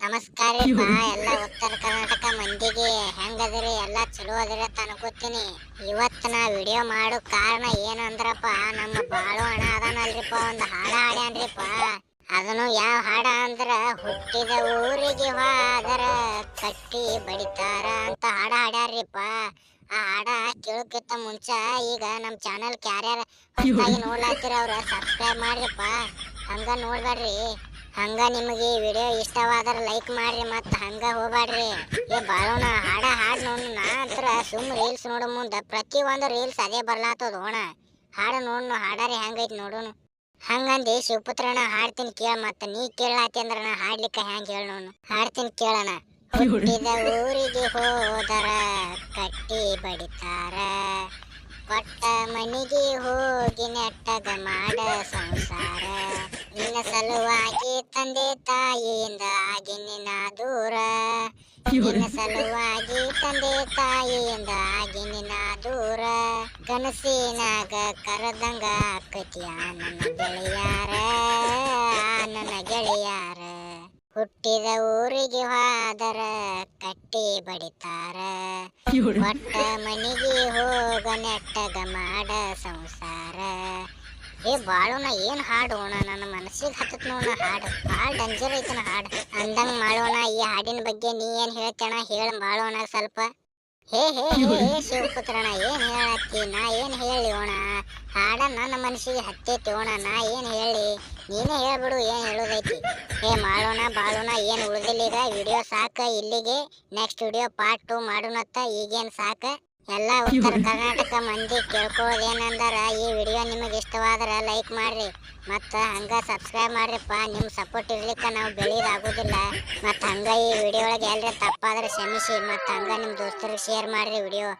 ನಮಸ್ಕಾರ ರೀಪಾ ಎಲ್ಲ ಉತ್ತರ ಕರ್ನಾಟಕ ಮಂದಿಗೆ ಹೆಂಗದಿರಿ ಎಲ್ಲ ಚಲೋ ಅದಿರಿ ಅಂತ ಅನ್ಕೋತೀನಿ. ಇವತ್ತು ನಾ ವಿಡಿಯೋ ಮಾಡೋ ಕಾರಣ ಏನಂದ್ರಪ್ಪ, ನಮ್ಮ ಬಾಳು ಅಣ್ಣ ಅದಾನಲ್ರಿಪ್ಪ ಒಂದು ಹಾಡ ಹಾಡ್ಯಾನ್ರಿಪ್ಪ. ಅದನ್ನು ಯಾವ ಹಾಡ ಅಂದ್ರ ಹುಟ್ಟಿದ ಊರಿಗೆ ಹೋದರ ಕಟ್ಟಿ ಬಡಿತಾರ ಅಂತ ಹಾಡ ಹಾಡ್ಯಾರ್ರಿಪ್ಪ. ಆ ಹಾಡ ಕೇಳೋಕ್ಕಿಂತ ಮುಂಚ ಈಗ ನಮ್ಮ ಚಾನಲ್ ಯಾರ್ಯಾರ ಹೊಸದಾಗಿ ನೋಡ್ಲಾತಿರ ಅವ್ರ ಸಬ್ಸ್ಕ್ರೈಬ್ ಮಾಡ್ರಿಪ್ಪ. ಹಂಗ ನೋಡ್ಬೇಡ್ರಿ. ಹಂಗ ನಿಮಗೆ ಈ ವಿಡಿಯೋ ಇಷ್ಟವಾದ್ರ ಲೈಕ್ ಮಾಡ್ರಿ, ಮತ್ತು ಹಂಗ ಹೋಗ್ಬೇಡ್ರಿ. ಬಾಳೋಣ ಹಾಡ ಹಾಡು ನೋಡು. ನಾ ಅಂತರ ಸುಮ್ ರೀಲ್ಸ್ ನೋಡೋ ಮುಂದೆ ಪ್ರತಿಯೊಂದು ರೀಲ್ಸ್ ಅದೇ ಬರ್ಲಾತದ ಓಣ. ಹಾಡು ನೋಡು, ಹಾಡಾರಿ ಹೆಂಗೈತಿ ನೋಡೋನು. ಹಂಗಂದು ಶಿವಪುತ್ರನ ಹಾಡ್ತೀನಿ ಕೇಳ, ಮತ್ತು ನೀ ಕೇಳಾತಿ ಅಂದ್ರ ನಾ ಹಾಡ್ಲಿಕ್ಕೆ ಹೆಂಗೆ ಹೇಳಿ ನೋಡು. ಹಾಡ್ತೀನಿ ಕೇಳೋಣ. ಹುಟ್ಟಿದ ಊರಿಗೆ ಹೋದರ ಕಟ್ಟಿ ಬಡಿತಾರ, ಕೊಟ್ಟ ಮನಿಗೆ ಹೋಗಿ ನೆಟ್ಟಗ ಮಾಡ ಸಂಸಾರ. ನಿನ್ನ ಸಲುವಾಗಿ ತಂದೆ ತಾಯಿಯಿಂದ ಆಗಿನ ದೂರ, ನಿನ್ನ ಸಲುವಾಗಿ ತಂದೆ ತಾಯಿಯಿಂದ ಆಗಿನ ದೂರ. ಕನಸಿನಾಗ ಕರೆದಂಗ ಆಕತಿಯ ನನ್ನ ಗೆಳೆಯಾರ, ನನ್ನ ಗೆಳೆಯಾರ. ಹುಟ್ಟಿದ ಊರಿಗೆ ಹೋದರ ಕಟ್ಟಿ ಬಡಿತಾರ, ಕೊಟ್ಟ ಮನಿಗೆ ಹೋಗ ನೆಟ್ಟಗ ಮಾಡ ಸಂಸಾರ. ಬಾಳೋಣ ಏನ್ ಹಾಡೋಣ, ನನ್ನ ಮನಸ್ಸಿಗೆ ಹತ್ತತ್ ನೋಡ ಹಾಡು. ಭಾಳ ಡಂಜರ್ ಐತನ ಹಾಡು. ಅಂದಂಗ ಮಾಡೋಣ. ಈ ಹಾಡಿನ ಬಗ್ಗೆ ನೀ ಏನ್ ಹೇಳ್ತೇಣ ಹೇಳ ಬಾಳೋಣ ಸ್ವಲ್ಪ. ಹೇ ಹೇ ಹೇ ಶಿವಪುತ್ರಣ ಏನ್ ಹೇಳತ್ತಿ? ನಾ ಏನ್ ಹೇಳಿ ಓಣ? ಹಾಡ ನನ್ನ ಮನಸ್ಸಿಗೆ ಹತ್ತೈತಿ ಓಣ. ನಾ ಏನ್ ಹೇಳಿ? ನೀನೇ ಹೇಳ್ಬಿಡು ಏನ್ ಹೇಳೋದೈತಿ. ಮಾಡೋಣ ಬಾಳೋಣ. ಏನ್ ಉಳಿದಿಲ್ಲ ಈಗ ವಿಡಿಯೋ ಸಾಕ ಇಲ್ಲಿಗೆ. Next video part 2 ಮಾಡೋಣತ್ತ. ಈಗೇನ್ ಸಾಕ. ಎಲ್ಲ ಉತ್ತರ ಕರ್ನಾಟಕ ಮಂದಿ ಕೇಳ್ಕೊಳ್ಳೋದೇನಂದ್ರ, ಈ ವಿಡಿಯೋ ನಿಮಗೆ ಇಷ್ಟವಾದ್ರೆ ಲೈಕ್ ಮಾಡ್ರಿ, ಮತ್ತು ಹಂಗ ಸಬ್ಸ್ಕ್ರೈಬ್ ಮಾಡ್ರಿಪ್ಪ. ನಿಮ್ಮ ಸಪೋರ್ಟ್ ಇರ್ಲಿಕ್ಕೆ ನಾವು ಬೆಳೆಯೋದಾಗೋದಿಲ್ಲ. ಮತ್ತು ಹಂಗ ಈ ವಿಡಿಯೋ ಒಳಗೆ ಎಲ್ಲರೂ ತಪ್ಪಾದ್ರೆ ಕ್ಷಮಿಸಿ, ಮತ್ತು ಹಂಗ ನಿಮ್ಮ ದೋಸ್ತರಿಗೆ ಶೇರ್ ಮಾಡ್ರಿ ವಿಡಿಯೋ.